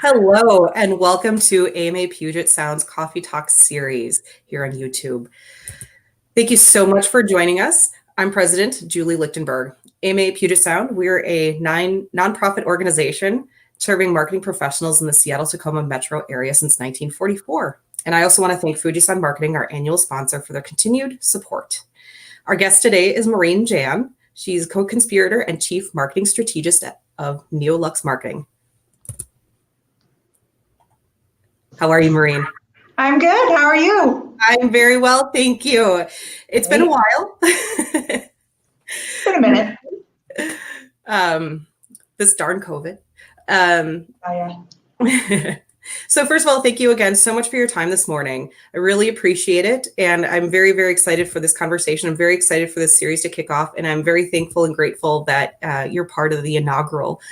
Hello, and welcome to AMA Puget Sound's Coffee Talk series here on YouTube. Thank you so much for joining us. I'm President Julie Lichtenberg. AMA Puget Sound, we're a nonprofit organization serving marketing professionals in the Seattle-Tacoma metro area since 1944. And I also want to thank Fujisan Marketing, our annual sponsor, for their continued support. Our guest today is Maureen Jann. She's Co-Conspirator and Chief Marketing Strategist of Neolux Marketing. How are you, Maureen? I'm good. How are you? I'm very well, thank you. It's been a while. It's been a minute. This darn COVID. Yeah. So first of all, thank you again so much for your time this morning. I really appreciate it. And I'm very, very excited for this conversation. I'm very excited for this series to kick off. And I'm very thankful and grateful that you're part of the inaugural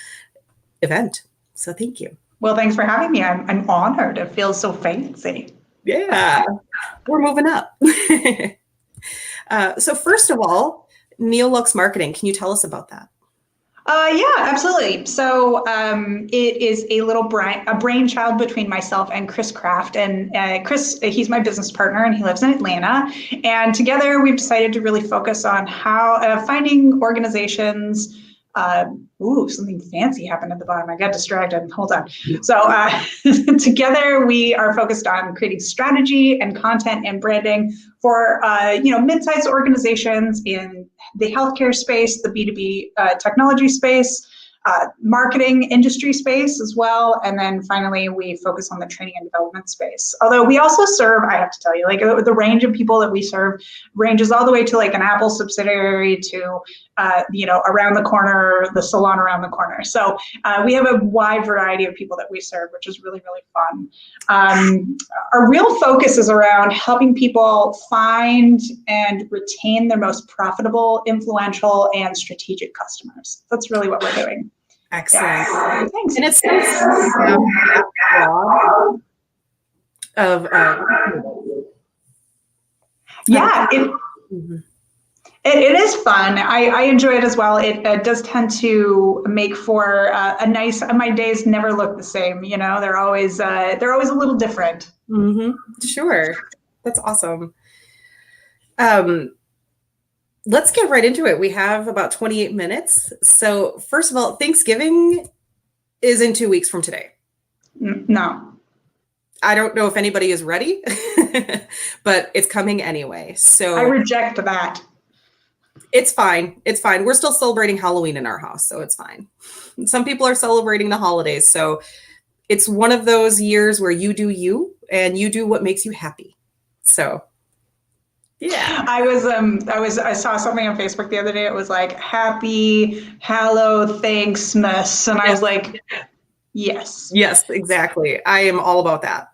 event. So thank you. Well, thanks for having me. I'm honored. It feels so fancy. Yeah, we're moving up. So first of all, Neolux Marketing, can you tell us about that? Yeah, absolutely. So it is a brainchild between myself and Chris Kraft. And Chris, he's my business partner and he lives in Atlanta. And together we've decided to really focus on how finding organizations. Something fancy happened at the bottom. I got distracted. Hold on. So together we are focused on creating strategy and content and branding for mid-sized organizations in the healthcare space, the B2B technology space, marketing industry space as well. And then finally, we focus on the training and development space. Although we also serve, I have to tell you, like the range of people that we serve ranges all the way to like an Apple subsidiary to, around the corner, the salon around the corner. So we have a wide variety of people that we serve, which is really, really fun. Our real focus is around helping people find and retain their most profitable, influential, and strategic customers. That's really what we're doing. Excellent. Yeah. Thanks. And it's so broad of It is fun. I enjoy it as well. It does tend to make for my days never look the same. They're always a little different. Mm-hmm. Sure. That's awesome. Let's get right into it. We have about 28 minutes. So first of all, Thanksgiving is in 2 weeks from today. No. I don't know if anybody is ready, but it's coming anyway. So I reject that. It's fine. It's fine. We're still celebrating Halloween in our house, so it's fine. Some people are celebrating the holidays. So it's one of those years where you do you and you do what makes you happy. So yeah. I saw something on Facebook the other day. It was like Happy Hallow Thanksmas. And I was like, yes. Yes, exactly. I am all about that.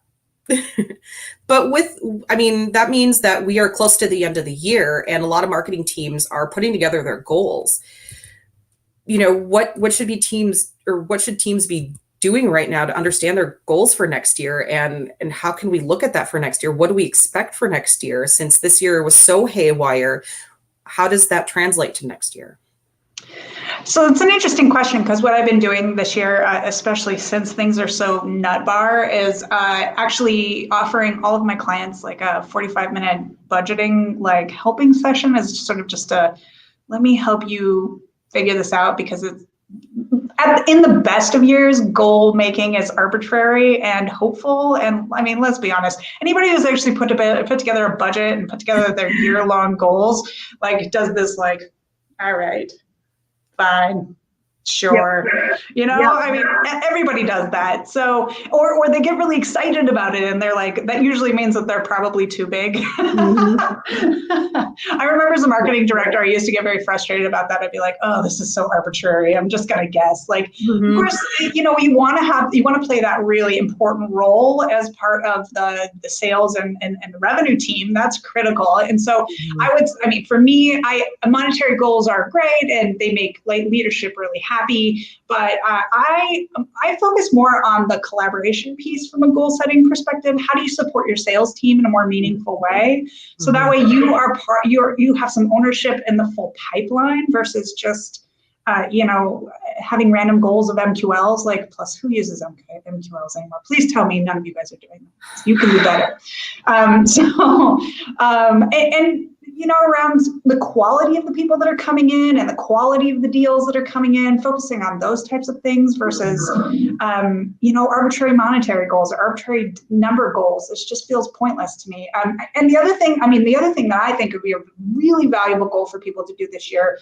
But that means that we are close to the end of the year and a lot of marketing teams are putting together their goals. What should teams be doing right now to understand their goals for next year and how can we look at that for next year? What do we expect for next year? Since this year was so haywire, how does that translate to next year? So it's an interesting question because what I've been doing this year, especially since things are so nut bar, is actually offering all of my clients like a 45-minute budgeting helping session as sort of just let me help you figure this out because it's in the best of years, goal making is arbitrary and hopeful. And I mean, let's be honest, anybody who's actually put together a budget and put together their year-long goals, does this all right. Fine, sure. Yep. I mean, everybody does that. So, or they get really excited about it and they're like, that usually means that they're probably too big. Mm-hmm. I remember as a marketing director, I used to get very frustrated about that. I'd be like, oh, this is so arbitrary. I'm just going to guess. Mm-hmm. Of course, you want to play that really important role as part of the sales and the revenue team. That's critical. And so for me, monetary goals are great and they make leadership really happy, but I focus more on the collaboration piece from a goal setting perspective. How do you support your sales team in a more meaningful way? So that way you have some ownership in the full pipeline versus just having random goals of MQLs, like, plus who uses MQLs anymore? Please tell me none of you guys are doing that. You can do better. Around the quality of the people that are coming in and the quality of the deals that are coming in, focusing on those types of things versus, arbitrary monetary goals or arbitrary number goals. It just feels pointless to me. And the other thing that I think would be a really valuable goal for people to do this year,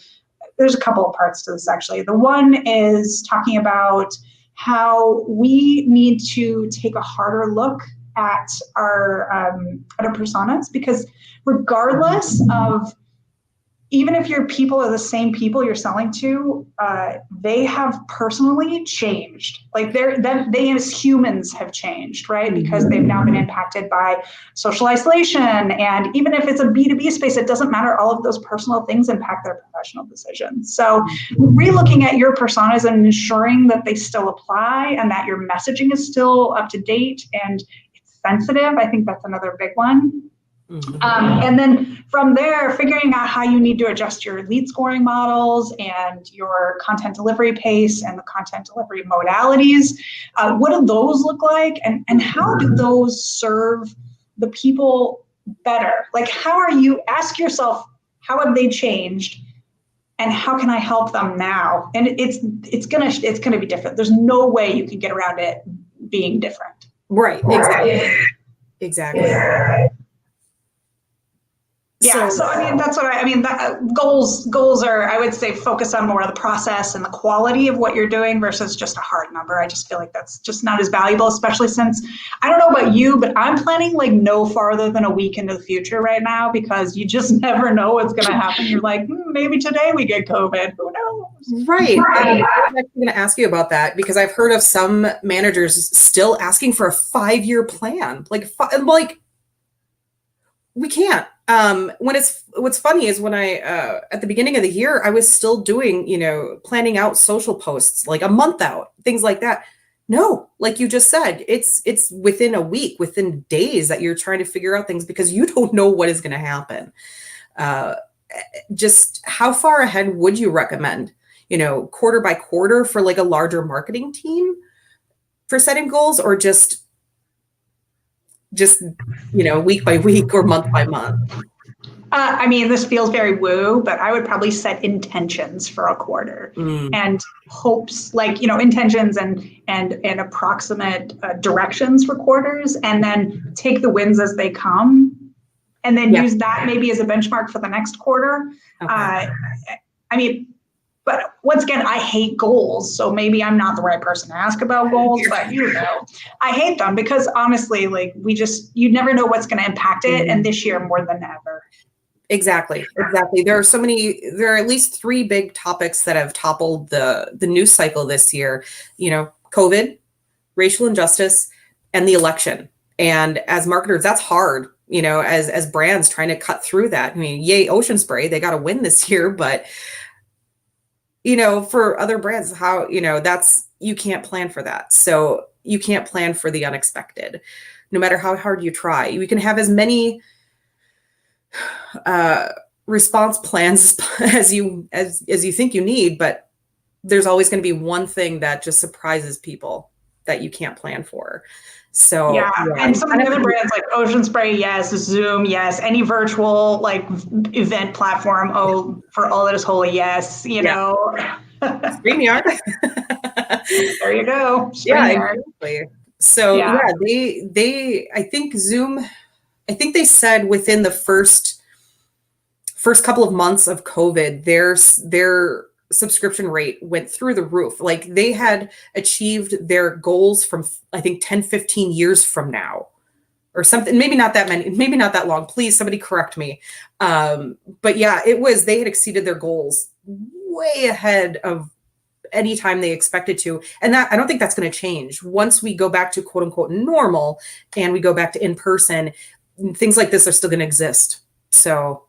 there's a couple of parts to this actually. The one is talking about how we need to take a harder look at our personas, because regardless of, even if your people are the same people you're selling to, they have personally changed. Like they as humans have changed, right? Because they've now been impacted by social isolation. And even if it's a B2B space, it doesn't matter. All of those personal things impact their professional decisions. So relooking at your personas and ensuring that they still apply and that your messaging is still up to date and it's sensitive. I think that's another big one. And then from there, figuring out how you need to adjust your lead scoring models and your content delivery pace and the content delivery modalities. What do those look like? And how do those serve the people better? Like, ask yourself, how have they changed? And how can I help them now? And it's gonna be different. There's no way you can get around it being different. Right, exactly. Yeah, so that's what goals are, I would say, focus on more of the process and the quality of what you're doing versus just a hard number. I just feel like that's just not as valuable, especially since, I don't know about you, but I'm planning like no farther than a week into the future right now, because you just never know what's going to happen. You're like, maybe today we get COVID, who knows? Right. I'm actually going to ask you about that, because I've heard of some managers still asking for a 5-year plan. Like we can't. What's funny is when I, at the beginning of the year, I was still doing, planning out social posts like a month out, things like that. No, like you just said, it's within a week, within days that you're trying to figure out things because you don't know what is going to happen. Just how far ahead would you recommend, quarter by quarter for like a larger marketing team for setting goals, or just week by week or month by month? This feels very woo, but I would probably set intentions for a quarter and hopes, intentions and approximate directions for quarters, and then take the wins as they come, and then use that maybe as a benchmark for the next quarter. Okay. But once again, I hate goals, so maybe I'm not the right person to ask about goals, but I hate them because honestly, you never know what's going to impact it, and this year more than ever. Exactly. There are at least 3 big topics that have toppled the news cycle this year, COVID, racial injustice, and the election. And as marketers, that's hard, as brands trying to cut through that. Yay, Ocean Spray, they got to win this year, but for other brands, how, you can't plan for that. So you can't plan for the unexpected, no matter how hard you try. You can have as many response plans as you think you need, but there's always going to be one thing that just surprises people that you can't plan for. So and some of the other brands like Ocean Spray, yes, Zoom, yes, any virtual event platform, for all that is holy, yes, StreamYard. There you go. StreamYard. Exactly. So they I think Zoom, I think they said within the first couple of months of COVID, their subscription rate went through the roof. Like they had achieved their goals from, I think, 10, 15 years from now or something. Maybe not that many, maybe not that long. Please, somebody correct me. But yeah, they had exceeded their goals way ahead of any time they expected to. And that, I don't think that's going to change. Once we go back to quote unquote normal and we go back to in person, things like this are still going to exist. So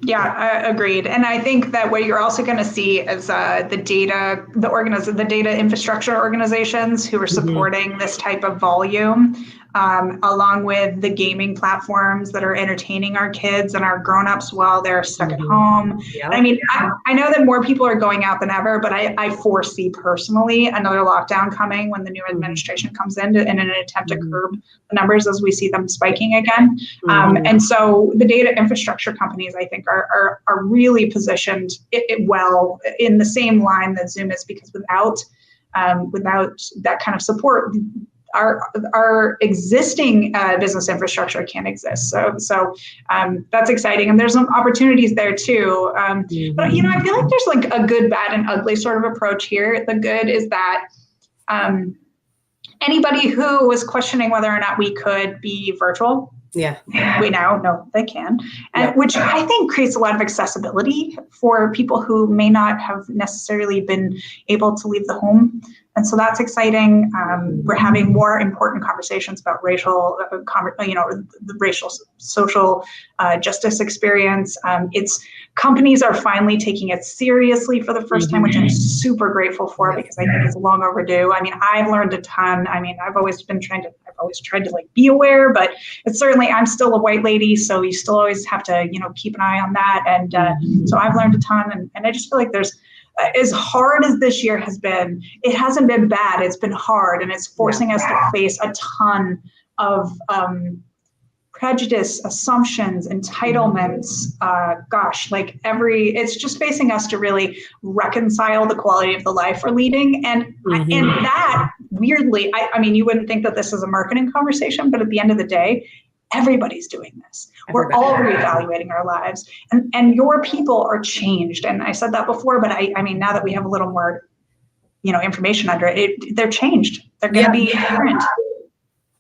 Yeah, agreed. And I think that what you're also going to see is the data infrastructure organizations who are supporting this type of volume, along with the gaming platforms that are entertaining our kids and our grown-ups while they're stuck at home. Yep. I mean, I know that more people are going out than ever, but I foresee personally another lockdown coming when the new administration comes in in an attempt to curb the numbers as we see them spiking again. And so the data infrastructure companies, I think, are really positioned well in the same line that Zoom is, because without that kind of support, our existing business infrastructure can't exist. So that's exciting, and there's some opportunities there too. But I feel like there's like a good, bad, and ugly sort of approach here. The good is that anybody who was questioning whether or not we could be virtual, we now know they can, and which I think creates a lot of accessibility for people who may not have necessarily been able to leave the home. And so that's exciting. We're having more important conversations about racial, the racial social justice experience. Companies are finally taking it seriously for the first time, which I'm super grateful for, because I think it's long overdue. I mean, I've learned a ton. I mean, I've always tried to like be aware, but it's certainly, I'm still a white lady, so you still always have to, keep an eye on that. And so I've learned a ton, and I just feel like there's, as hard as this year has been, it hasn't been bad. It's been hard, and it's forcing us to face a ton of prejudice, assumptions, entitlements. It's just facing us to really reconcile the quality of the life we're leading. And that, weirdly, I mean, you wouldn't think that this is a marketing conversation, but at the end of the day, everybody's doing this. We're all reevaluating our lives, and your people are changed. And I said that before, but I mean, now that we have a little more, information under it, they're changed. They're going to be different.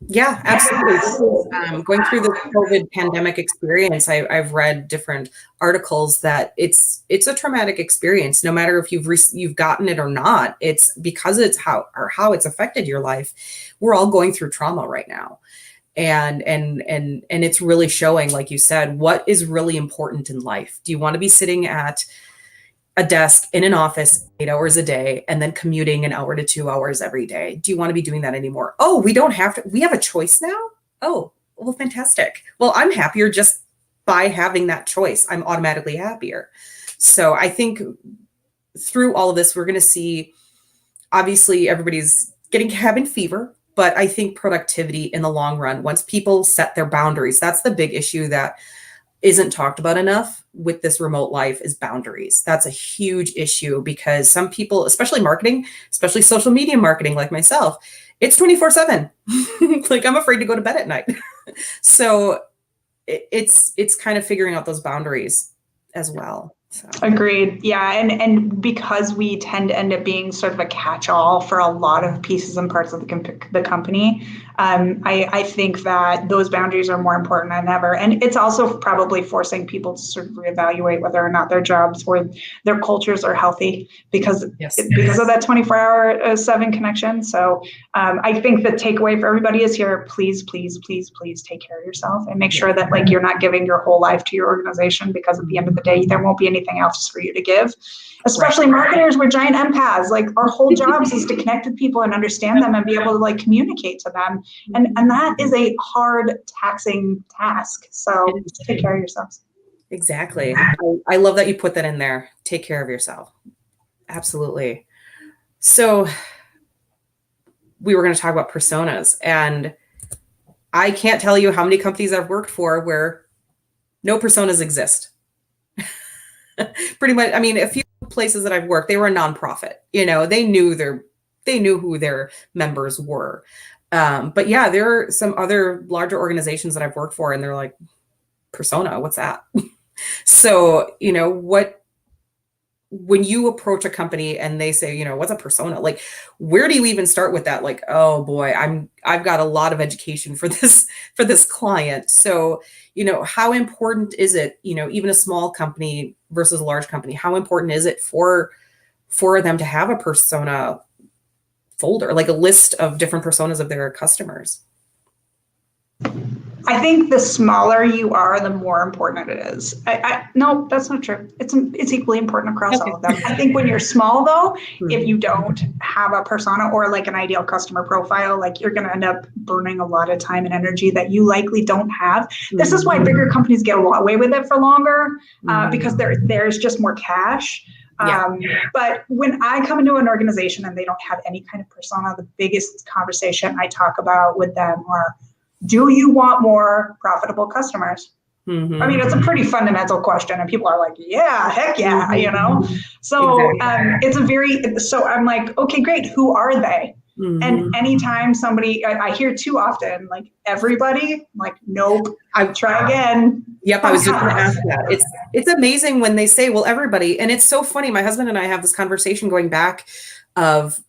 Yeah, absolutely. Going through the COVID pandemic experience, I've read different articles that it's a traumatic experience. No matter if you've gotten it or not, it's because it's how it's affected your life. We're all going through trauma right now. And it's really showing, like you said, what is really important in life. Do you want to be sitting at a desk in an office 8 hours a day and then commuting an hour to 2 hours every day? Do you want to be doing that anymore? Oh, we don't have to. We have a choice now. Oh, well, fantastic. Well, I'm happier just by having that choice. I'm automatically happier. So I think through all of this, we're going to see, obviously, everybody's getting cabin fever. But I think productivity in the long run, once people set their boundaries, that's the big issue that isn't talked about enough with this remote life, is boundaries. That's a huge issue, because some people, especially marketing, especially social media marketing like myself, it's 24/7. Like, I'm afraid to go to bed at night. So it's kind of figuring out those boundaries as well. So. Agreed. Yeah. And because we tend to end up being sort of a catch-all for a lot of pieces and parts of the company, I think that those boundaries are more important than ever. And it's also probably forcing people to sort of reevaluate whether or not their jobs or their cultures are healthy because of that 24/7 connection. So I think the takeaway for everybody is here, please, please, please, please take care of yourself and make sure that, like, you're not giving your whole life to your organization, because at the end of the day, there won't be anything else for you to give. Especially marketers, we're giant empaths. Like, our whole jobs is to connect with people and understand them and be able to, like, communicate to them. And that is a hard, taxing task. So take care of yourselves. Exactly. I love that you put that in there. Take care of yourself. Absolutely. So we were going to talk about personas, and I can't tell you how many companies I've worked for where no personas exist. Pretty much. I mean, a few places that I've worked, they were a nonprofit. They knew who their members were. But yeah, there are some other larger organizations that I've worked for, and they're like, persona, what's that? So, when you approach a company and they say, what's a persona? Like, where do you even start with that? Like, oh boy, I've got a lot of education for this client. So, how important is it, even a small company versus a large company, how important is it for them to have a persona folder, like a list of different personas of their customers? I think the smaller you are, the more important it is. No, that's not true. It's equally important across all of them. I think when you're small, though, if you don't have a persona or like an ideal customer profile, like you're going to end up burning a lot of time and energy that you likely don't have. This is why bigger companies get away with it for longer, because there's just more cash. But when I come into an organization and they don't have any kind of persona, the biggest conversation I talk about with them are, do you want more profitable customers? I mean, it's a pretty fundamental question, and people are like, yeah, heck yeah, you know? So so I'm like, okay, great. Who are they? And anytime somebody, I hear too often, like, everybody, like, nope, try again. Yep, I was just going to ask that. It's amazing when they say, well, everybody, and it's so funny. My husband and I have this conversation going back of,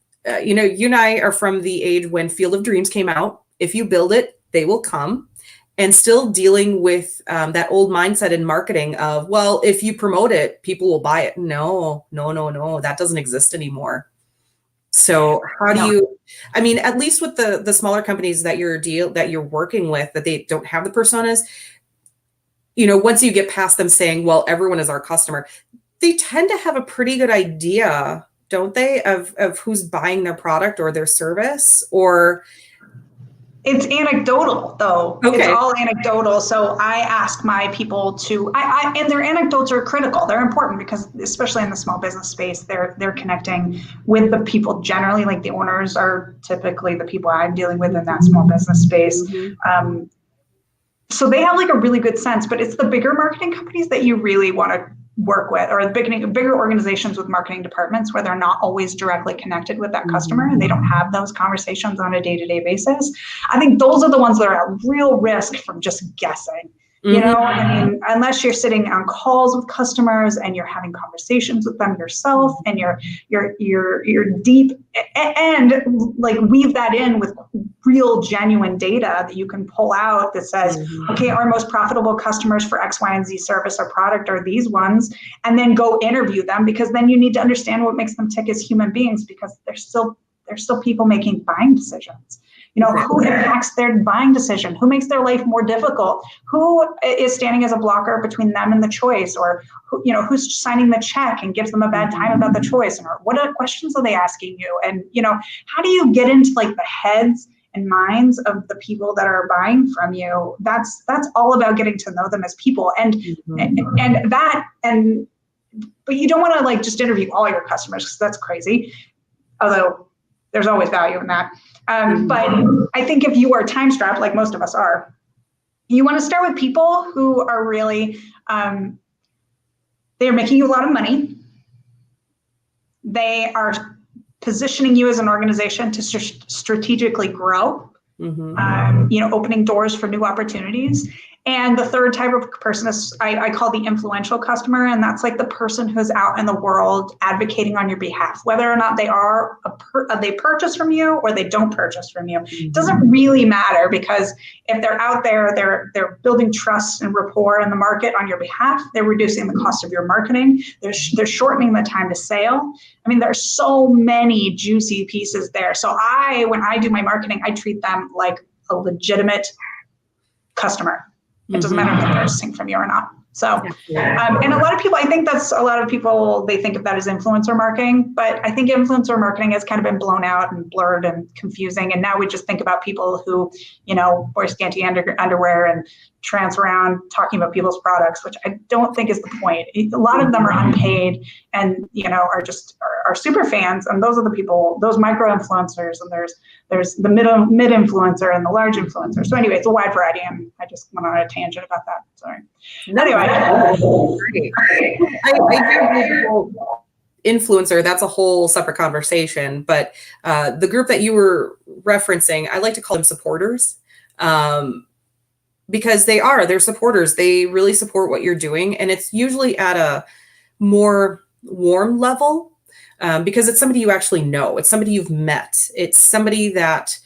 you and I are from the age when Field of Dreams came out. If you build it, they will come. And still dealing with that old mindset in marketing of, well, if you promote it, people will buy it. No, that doesn't exist anymore. So how do you, I mean, at least with the smaller companies that you're working with, that they don't have the personas, once you get past them saying, well, everyone is our customer, they tend to have a pretty good idea, don't they, of who's buying their product or their service, or... It's anecdotal, though. Okay. It's all anecdotal. So I ask my people to, and their anecdotes are critical. They're important because, especially in the small business space, they're connecting with the people generally. Like, the owners are typically the people I'm dealing with in that small business space. So they have like a really good sense, but it's the bigger marketing companies that you really want to work with, or the bigger organizations with marketing departments where they're not always directly connected with that customer and they don't have those conversations on a day-to-day basis. I think those are the ones that are at real risk from just guessing. I mean, unless you're sitting on calls with customers and you're having conversations with them yourself, and you're deep and like weave that in with real genuine data that you can pull out that says, okay, our most profitable customers for X, Y, and Z service or product are these ones, and then go interview them, because then you need to understand what makes them tick as human beings, because they're still people making buying decisions. Who impacts their buying decision? Who makes their life more difficult? Who is standing as a blocker between them and the choice? Or who's signing the check and gives them a bad time about the choice? Or what questions are they asking you? And how do you get into like the heads and minds of the people that are buying from you? That's all about getting to know them as people. But you don't want to like just interview all your customers, because that's crazy. Although there's always value in that. But I think if you are time strapped, like most of us are, you want to start with people who are really, they're making you a lot of money. They are positioning you as an organization to strategically grow, opening doors for new opportunities. And the third type of person is I call the influential customer, and that's like the person who's out in the world advocating on your behalf, whether or not they purchase from you or they don't purchase from you. It doesn't really matter, because if they're out there, they're building trust and rapport in the market on your behalf. They're reducing the cost of your marketing. They're shortening the time to sale. I mean, there's so many juicy pieces there. So when I do my marketing, I treat them like a legitimate customer. It doesn't matter if they're purchasing from you or not. So, and a lot of people, they think of that as influencer marketing, but I think influencer marketing has kind of been blown out and blurred and confusing. And now we just think about people who, wear scanty underwear and trance around talking about people's products, which I don't think is the point. A lot of them are unpaid and, are super fans. And those are the people, those micro influencers. And there's the mid influencer and the large influencer. So anyway, it's a wide variety. And I just went on a tangent about that. Sorry. Anyway. I do influencer, that's a whole separate conversation, but the group that you were referencing, I like to call them supporters, because they're supporters. They really support what you're doing, and it's usually at a more warm level, because it's somebody you actually know. It's somebody you've met. It's somebody that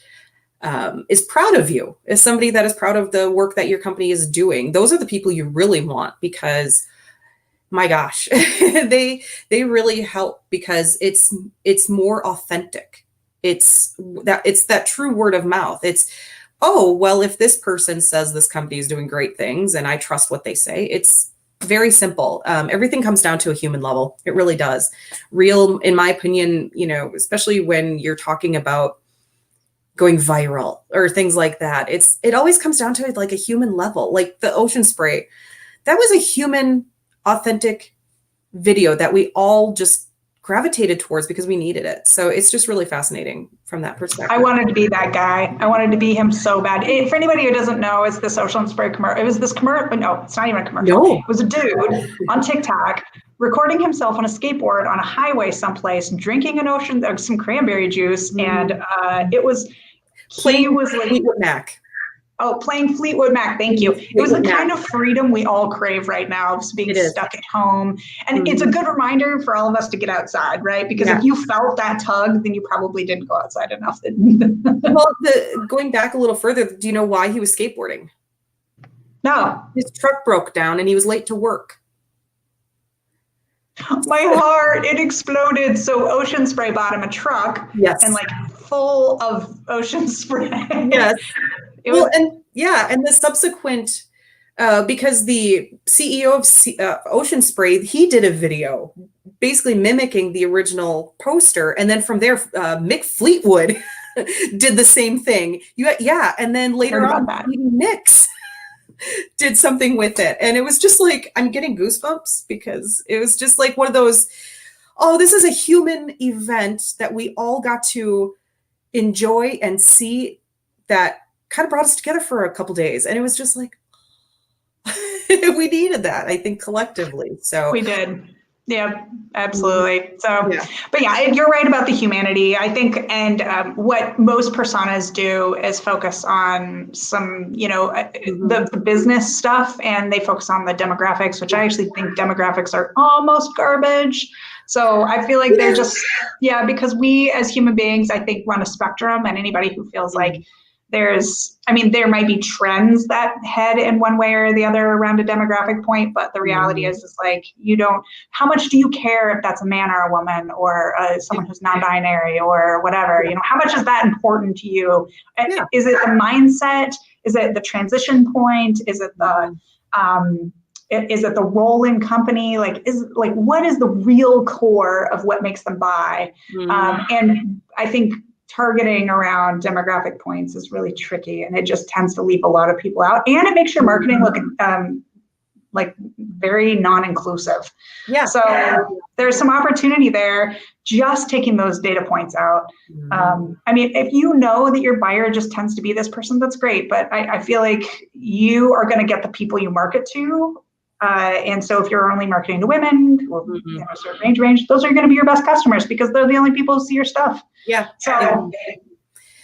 is proud of you, is somebody that is proud of the work that your company is doing. Those are the people you really want, because my gosh, they really help, because it's more authentic. It's that true word of mouth. It's oh, well, if this person says this company is doing great things and I trust what they say, it's very simple. Everything comes down to a human level. It really does. Real, in my opinion, especially when you're talking about going viral or things like that, it always comes down to like a human level. Like the ocean spray, that was a human, authentic video that we all just gravitated towards because we needed it. So it's just really fascinating from that perspective. I wanted to be that guy. I wanted to be him so bad. For anybody who doesn't know, it's this ocean spray commercial. It was this commercial, but no, it's not even a commercial. No. It was a dude on TikTok recording himself on a skateboard on a highway someplace, drinking some cranberry juice, and it was playing like Fleetwood Mac. Oh, playing Fleetwood Mac. Thank you. It was the kind of freedom we all crave right now, of being stuck at home. And it's a good reminder for all of us to get outside, right? Because if you felt that tug, then you probably didn't go outside enough. Well, going back a little further, do you know why he was skateboarding? No. His truck broke down and he was late to work. My heart, it exploded. So Ocean Spray bought him a truck. Yes. And like full of ocean spray. Yes. And the subsequent, because the CEO of Ocean Spray, he did a video basically mimicking the original poster. And then from there, Mick Fleetwood did the same thing. And then later on, Mick's did something with it. And it was just like, I'm getting goosebumps because it was just like one of those, oh, this is a human event that we all got to enjoy and see that kind of brought us together for a couple days. And it was just like, we needed that, I think, collectively. So we did. Yeah, absolutely. So, but yeah, you're right about the humanity, I think. And what most personas do is focus on some, the business stuff, and they focus on the demographics, which I actually think demographics are almost garbage. So I feel like they're just, because we as human beings, I think, run a spectrum, and anybody who feels like there might be trends that head in one way or the other around a demographic point, but the reality is like, how much do you care if that's a man or a woman or someone who's non-binary or whatever, how much is that important to you? Is it the mindset? Is it the transition point? Is it the role in company? What is the real core of what makes them buy? And I think targeting around demographic points is really tricky, and it just tends to leave a lot of people out, and it makes your marketing look like very non-inclusive. So there's some opportunity there, just taking those data points out. If you know that your buyer just tends to be this person, that's great, but I feel like you are going to get the people you market to. And so if you're only marketing to women, a certain age range, those are going to be your best customers because they're the only people who see your stuff. So how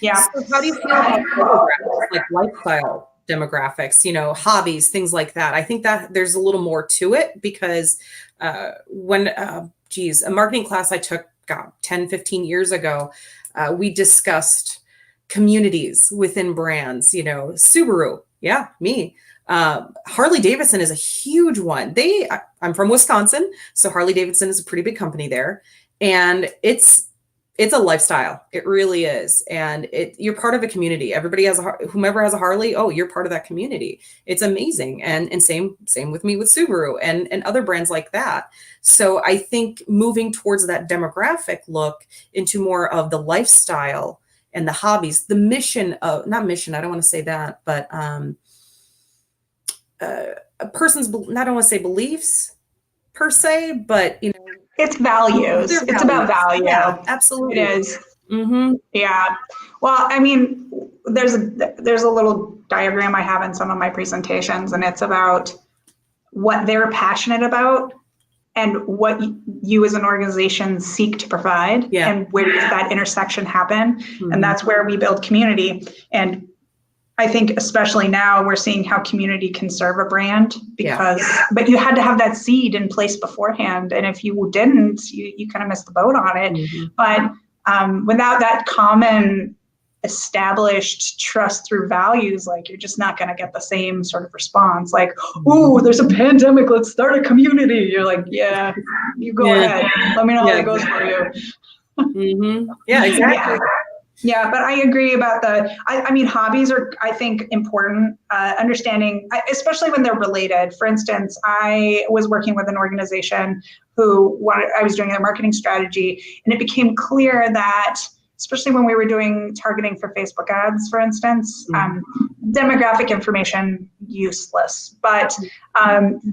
do you feel about demographics, like lifestyle demographics, hobbies, things like that? I think that there's a little more to it because when, a marketing class I took, 10, 15 years ago, we discussed communities within brands, Subaru. Yeah, me. Harley Davidson is a huge one. I'm from Wisconsin, so Harley Davidson is a pretty big company there, and it's a lifestyle. It really is, and you're part of a community. Everybody has whomever has a Harley. Oh, you're part of that community. It's amazing, and same with me with Subaru and other brands like that. So I think moving towards that demographic look into more of the lifestyle and the hobbies, the mission of not mission. I don't want to say that, but a person's, I don't want to say beliefs per se, but it's values. It's about value. Yeah, absolutely. It is. Yeah. Well, there's a little diagram I have in some of my presentations, and it's about what they're passionate about and what you as an organization seek to provide, and where does that intersection happen? And that's where we build community. And I think especially now we're seeing how community can serve a brand but you had to have that seed in place beforehand. And if you didn't, you kind of missed the boat on it. But without that common established trust through values, like you're just not going to get the same sort of response. Like, ooh, there's a pandemic, let's start a community. You're like, yeah, you go ahead. Let me know how that goes for you. Yeah, exactly. Yeah, but I agree about I mean, hobbies are, I think, important, understanding, especially when they're related. For instance, I was working with an organization I was doing their marketing strategy, and it became clear that, especially when we were doing targeting for Facebook ads, for instance, demographic information, useless. But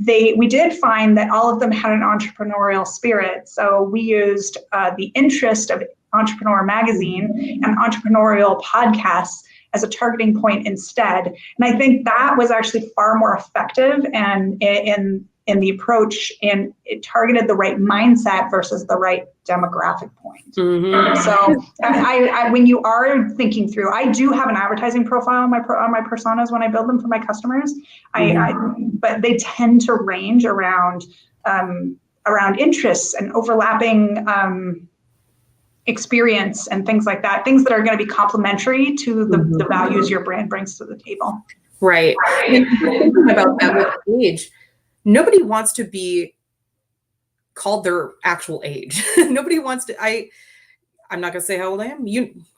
we did find that all of them had an entrepreneurial spirit. So we used the interest of Entrepreneur Magazine and entrepreneurial podcasts as a targeting point instead. And I think that was actually far more effective and in the approach, and it targeted the right mindset versus the right demographic point. So when you are thinking through, I do have an advertising profile on my personas when I build them for my customers. But they tend to range around interests and overlapping experience and things like that, things that are going to be complementary to the values your brand brings to the table. Right. And thinking about that with age, nobody wants to be called their actual age. Nobody wants to, I'm not going to say how old I am.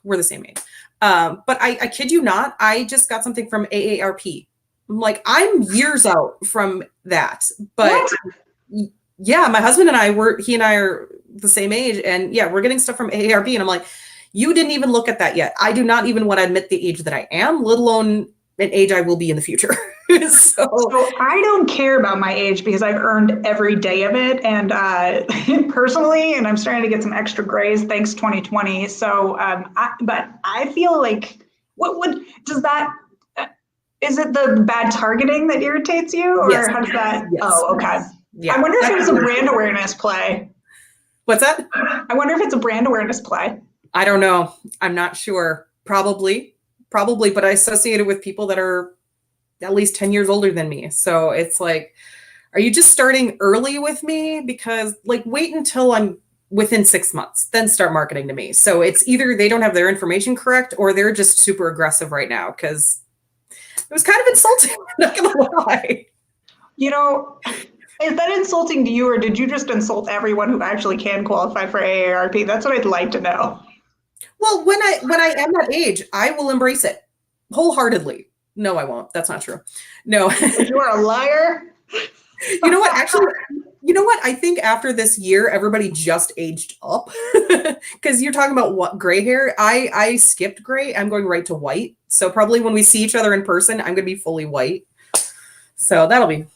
We're the same age. But I kid you not, I just got something from AARP. I'm like, I'm years out from that. But yeah, my husband and he and I are the same age, and yeah, we're getting stuff from AARP, and I'm like, you didn't even look at that yet. I do not even want to admit the age that I am, let alone an age I will be in the future. So I don't care about my age because I've earned every day of it, and personally, and I'm starting to get some extra grays thanks 2020. So, but I feel like is it the bad targeting that irritates you, or yes. how does that? Yes. Oh, okay. Yeah. I wonder if it was a brand awareness play. What's that? I wonder if it's a brand awareness play. I don't know. I'm not sure. Probably, but I associate it with people that are at least 10 years older than me. So it's like, are you just starting early with me? Because like, wait until I'm within 6 months, then start marketing to me. So it's either they don't have their information correct or they're just super aggressive right now, because it was kind of insulting. I'm not gonna lie. Is that insulting to you, or did you just insult everyone who actually can qualify for AARP? That's what I'd like to know. Well, when I am that age, I will embrace it wholeheartedly. No, I won't. That's not true. No. You are a liar. You know what? Actually, I think after this year, everybody just aged up, because you're talking about what gray hair. I skipped gray. I'm going right to white. So probably when we see each other in person, I'm going to be fully white. So that'll be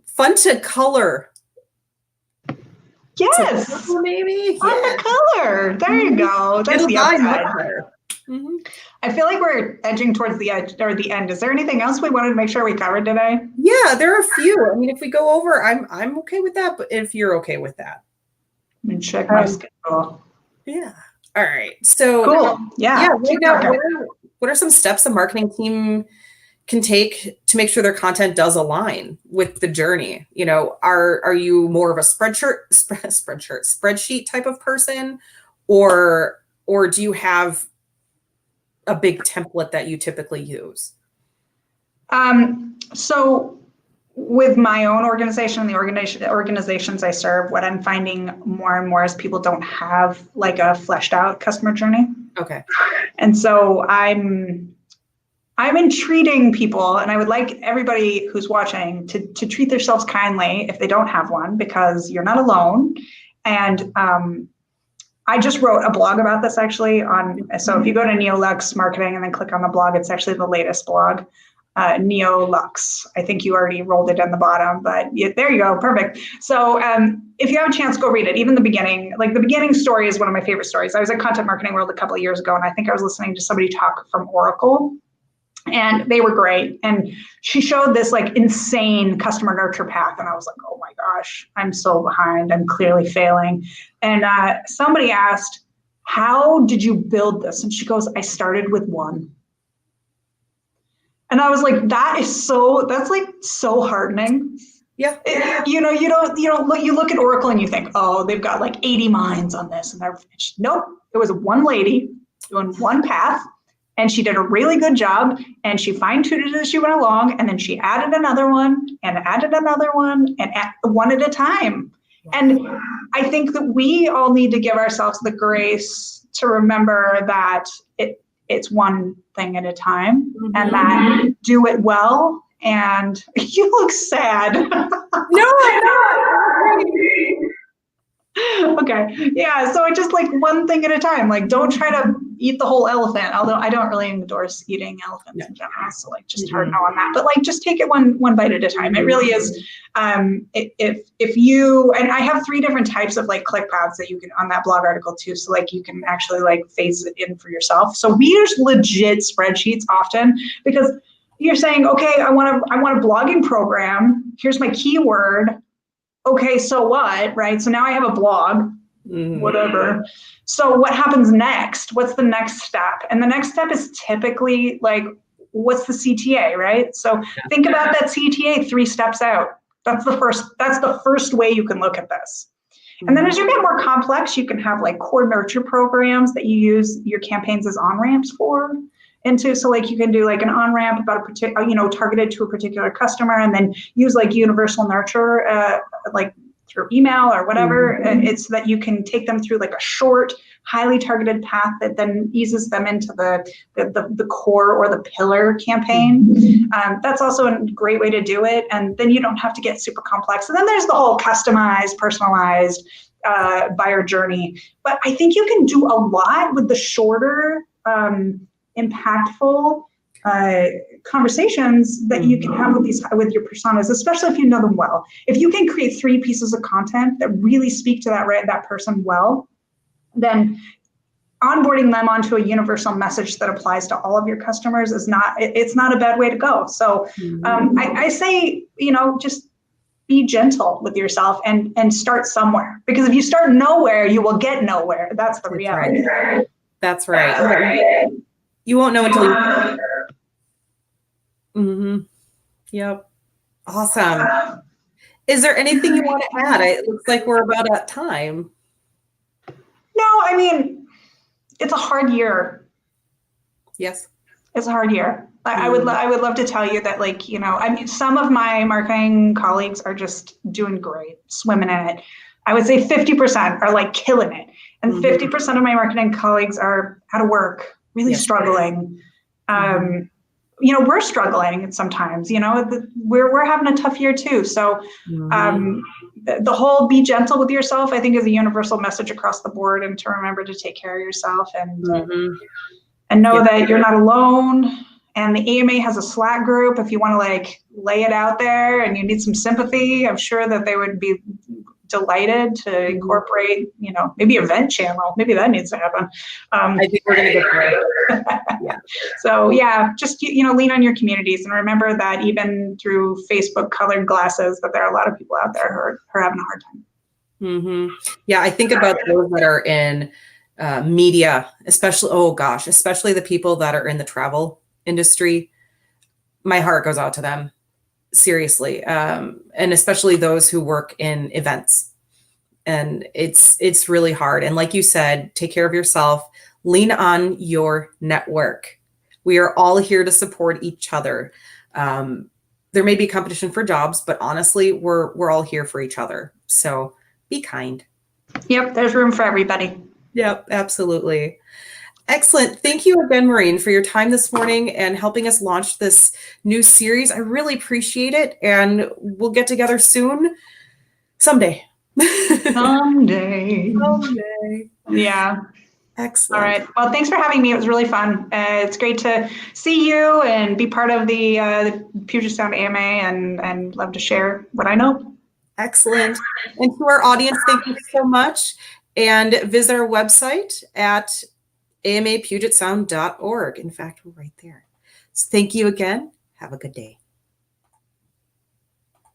fun to color. Yes. So maybe. Fun to color. There you go. That's the upside. I feel like we're edging towards the edge or the end. Is there anything else we wanted to make sure we covered today? Yeah, there are a few. I mean, if we go over, I'm okay with that, but if you're okay with that. Let me check my schedule. Yeah. All right. So cool. Yeah. Right now, what are some steps a marketing team can take to make sure their content does align with the journey? Are you more of a spreadsheet type of person, or do you have a big template that you typically use? So with my own organization and the organizations I serve, what I'm finding more and more is people don't have like a fleshed out customer journey. Okay. And so I'm entreating people, and I would like everybody who's watching to treat themselves kindly if they don't have one, because you're not alone. And I just wrote a blog about this actually so if you go to Neolux marketing and then click on the blog, it's actually the latest blog, Neolux. I think you already rolled it in the bottom, but there you go. Perfect. So if you have a chance, go read it. Even the beginning story is one of my favorite stories. I was at Content Marketing World a couple of years ago, and I think I was listening to somebody talk from Oracle, and they were great. And she showed this like insane customer nurture path. And I was like, oh my gosh, I'm so behind. I'm clearly failing. And somebody asked, how did you build this? And she goes, I started with one. And I was like, that's like so heartening. Yeah. You look at Oracle and you think, oh, they've got like 80 minds on this and they're finished. Nope. It was one lady doing one path. And she did a really good job, and she fine-tuned it as she went along, and then she added another one, and one at a time. And I think that we all need to give ourselves the grace to remember that it's one thing at a time, and that do it well. And you look sad. No, I'm not. Okay. Yeah. So just like one thing at a time. Like, don't try to eat the whole elephant. Although I don't really endorse eating elephants in general. So like, just hard no on that. But like, just take it one bite at a time. It really is. If you, and I have 3 different types of like click paths that you can on that blog article too. So like, you can actually like phase it in for yourself. So we use legit spreadsheets often, because you're saying, okay, I want a blogging program. Here's my keyword. Okay, so what, right? So now I have a blog, whatever. So what happens next? What's the next step? And the next step is typically like, what's the CTA, right? So think about that CTA 3 steps out. That's the first way you can look at this. And then as you get more complex, you can have like core nurture programs that you use your campaigns as on-ramps for. So like you can do like an on-ramp about a particular, targeted to a particular customer, and then use like universal nurture, like through email or whatever. And it's so that you can take them through like a short, highly targeted path that then eases them into the core or the pillar campaign. That's also a great way to do it. And then you don't have to get super complex. And then there's the whole customized, personalized buyer journey. But I think you can do a lot with the shorter, impactful conversations that you can have with your personas, especially if you know them well. If you can create 3 pieces of content that really speak to that person well, then onboarding them onto a universal message that applies to all of your customers is not a bad way to go. So I say, just be gentle with yourself and start somewhere, because if you start nowhere, you will get nowhere. That's the reality. Right. That's right. You won't know until you. Yep. Awesome. Is there anything you want to add? It looks like we're about at time. No, I mean, it's a hard year. Yes. It's a hard year. I would love to tell you that, like, I mean, some of my marketing colleagues are just doing great, swimming in it. I would say 50% are like killing it. And 50% of my marketing colleagues are out of work, really struggling. We're struggling sometimes, we're having a tough year too. So the whole be gentle with yourself, I think, is a universal message across the board, and to remember to take care of yourself and know that you're not alone. And the AMA has a Slack group if you want to like lay it out there and you need some sympathy. I'm sure that they would be delighted to incorporate, maybe event channel. Maybe that needs to happen. I think we're going to get there. Yeah. So yeah, just, lean on your communities, and remember that even through Facebook colored glasses, that there are a lot of people out there who are having a hard time. Yeah. I think about those that are in media, especially the people that are in the travel industry. My heart goes out to them. Seriously. And especially those who work in events. And it's really hard. And like you said, take care of yourself, lean on your network. We are all here to support each other. There may be competition for jobs, but honestly, we're all here for each other. So be kind. Yep. There's room for everybody. Yep, absolutely. Excellent. Thank you again, Maureen, for your time this morning and helping us launch this new series. I really appreciate it. And we'll get together soon. Someday. Someday. Yeah. Excellent. All right. Well, thanks for having me. It was really fun. It's great to see you and be part of the Puget Sound AMA, and love to share what I know. Excellent. And to our audience, thank you so much. And visit our website at amapugetsound.org. In fact, we're right there. So thank you again. Have a good day.